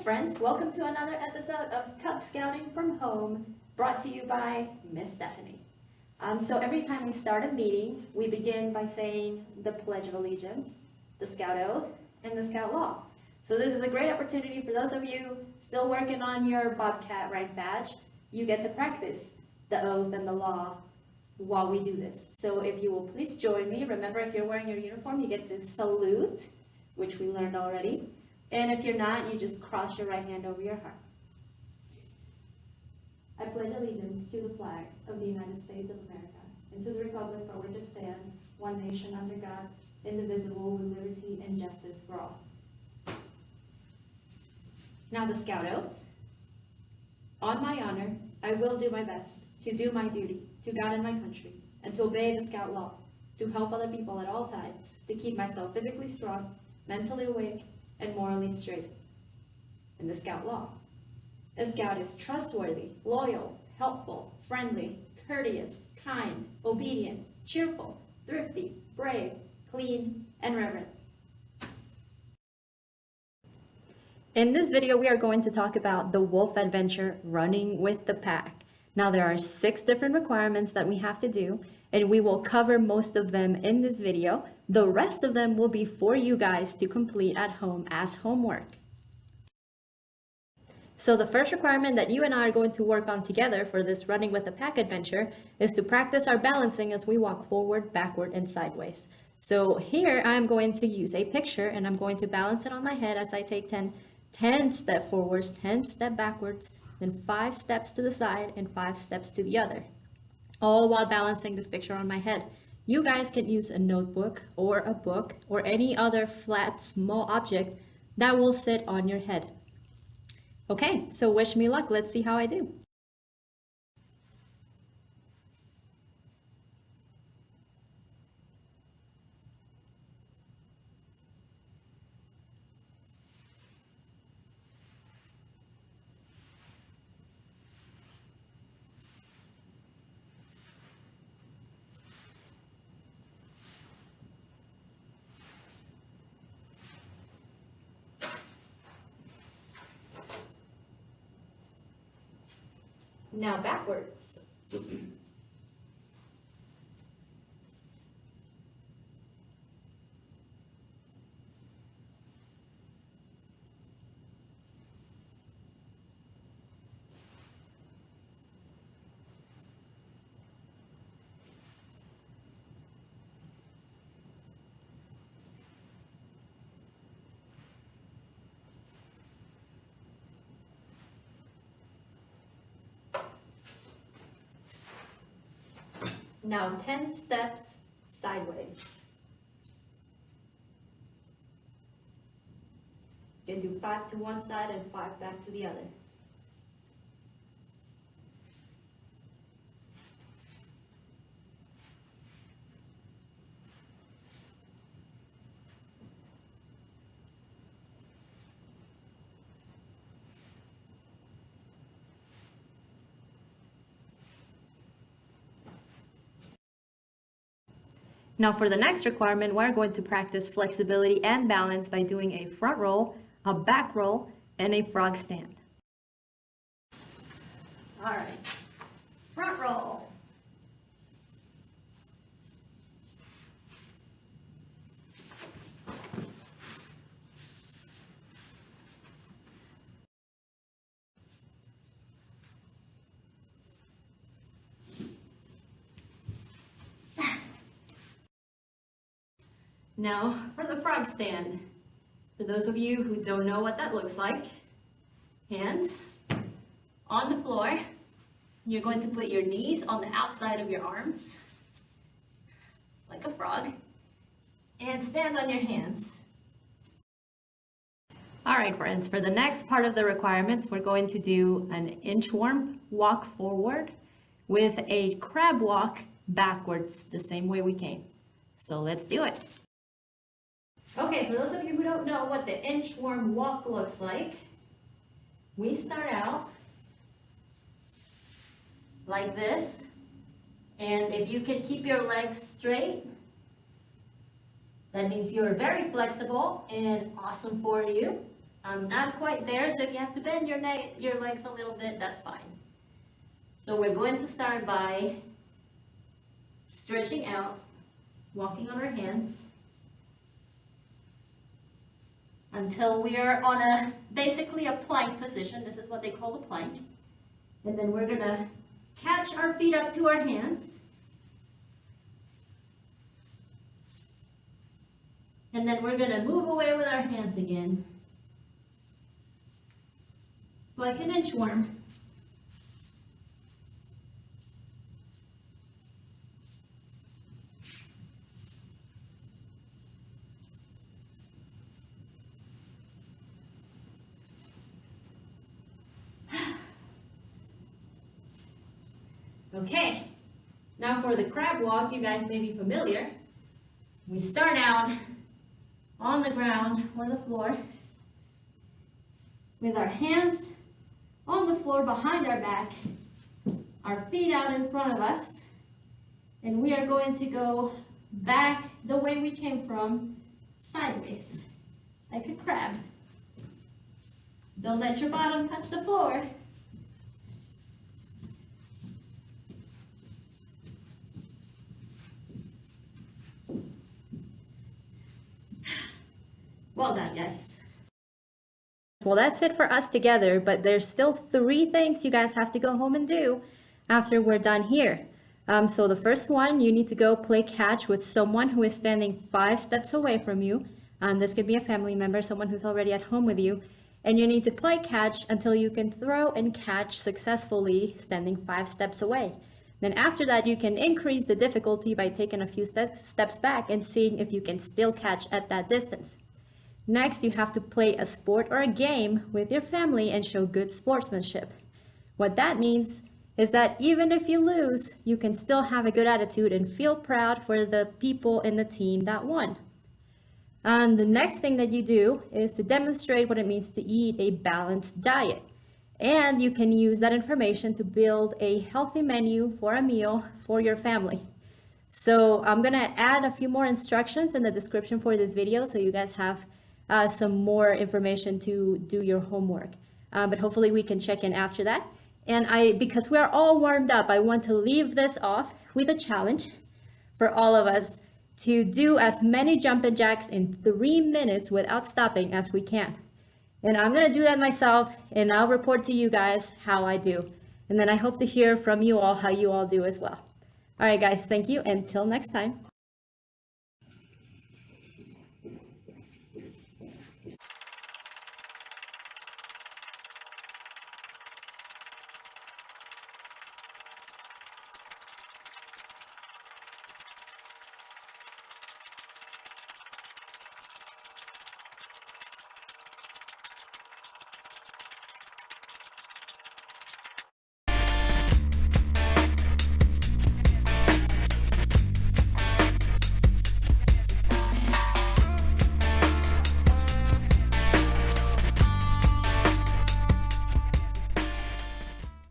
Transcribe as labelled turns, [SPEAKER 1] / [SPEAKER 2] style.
[SPEAKER 1] friends, welcome to another episode of Cub Scouting from Home, brought to you by Miss Stephanie. So every time we start a meeting, we begin by saying the Pledge of Allegiance, the Scout Oath, and the Scout Law. So this is a great opportunity for those of you still working on your Bobcat rank badge. You get to practice the oath and the law while we do this. So if you will please join me. Remember, if you're wearing your uniform, you get to salute, which we learned already. And if you're not, you just cross your right hand over your heart. I pledge allegiance to the flag of the United States of America and to the republic for which it stands, one nation under God, indivisible, with liberty and justice for all. Now the Scout Oath. On my honor, I will do my best to do my duty to God and my country, and to obey the Scout Law, to help other people at all times, to keep myself physically strong, mentally awake, and morally straight. And the Scout Law. A Scout is trustworthy, loyal, helpful, friendly, courteous, kind, obedient, cheerful, thrifty, brave, clean, and reverent. In this video, we are going to talk about the wolf adventure, running with the pack. Now, there are 6 different requirements that we have to do, and we will cover most of them in this video. The rest of them will be for you guys to complete at home as homework. So the first requirement that you and I are going to work on together for this running with the pack adventure is to practice our balancing as we walk forward, backward, and sideways. So here I'm going to use a picture and I'm going to balance it on my head as I take 10 step forwards, 10 step backwards, then 5 steps to the side and 5 steps to the other, all while balancing this picture on my head. You guys can use a notebook or a book or any other flat, small object that will sit on your head. Okay, so wish me luck. Let's see how I do. Now backwards. Now 10 steps sideways. You can do 5 to one side and 5 back to the other. Now for the next requirement, we're going to practice flexibility and balance by doing a front roll, a back roll, and a frog stand. All right, front roll. Now for the frog stand. For those of you who don't know what that looks like, hands on the floor. You're going to put your knees on the outside of your arms, like a frog, and stand on your hands. All right, friends, for the next part of the requirements, we're going to do an inchworm walk forward with a crab walk backwards, the same way we came. So let's do it. Okay, for those of you who don't know what the inchworm walk looks like, we start out like this, and if you can keep your legs straight, that means you're very flexible and awesome for you. I'm not quite there, so if you have to bend your legs a little bit, that's fine. So we're going to start by stretching out, walking on our hands until we are on basically a plank position. This is what they call a plank. And then we're gonna catch our feet up to our hands. And then we're gonna move away with our hands again, like an inchworm. Okay, now for the crab walk, you guys may be familiar. We start out on the ground or the floor with our hands on the floor behind our back, our feet out in front of us, and we are going to go back the way we came from, sideways, like a crab. Don't let your bottom touch the floor. Well done, guys. Well, that's it for us together, but there's still 3 things you guys have to go home and do after we're done here. So the first one, you need to go play catch with someone who is standing 5 steps away from you. This could be a family member, someone who's already at home with you. And you need to play catch until you can throw and catch successfully standing 5 steps away. Then after that, you can increase the difficulty by taking a few steps back and seeing if you can still catch at that distance. Next, you have to play a sport or a game with your family and show good sportsmanship. What that means is that even if you lose, you can still have a good attitude and feel proud for the people in the team that won. And the next thing that you do is to demonstrate what it means to eat a balanced diet. And you can use that information to build a healthy menu for a meal for your family. So I'm gonna add a few more instructions in the description for this video so you guys have some more information to do your homework. But hopefully we can check in after that. And because we are all warmed up, I want to leave this off with a challenge for all of us to do as many jumping jacks in 3 minutes without stopping as we can. And I'm gonna do that myself, and I'll report to you guys how I do. And then I hope to hear from you all how you all do as well. All right, guys, thank you. Until next time.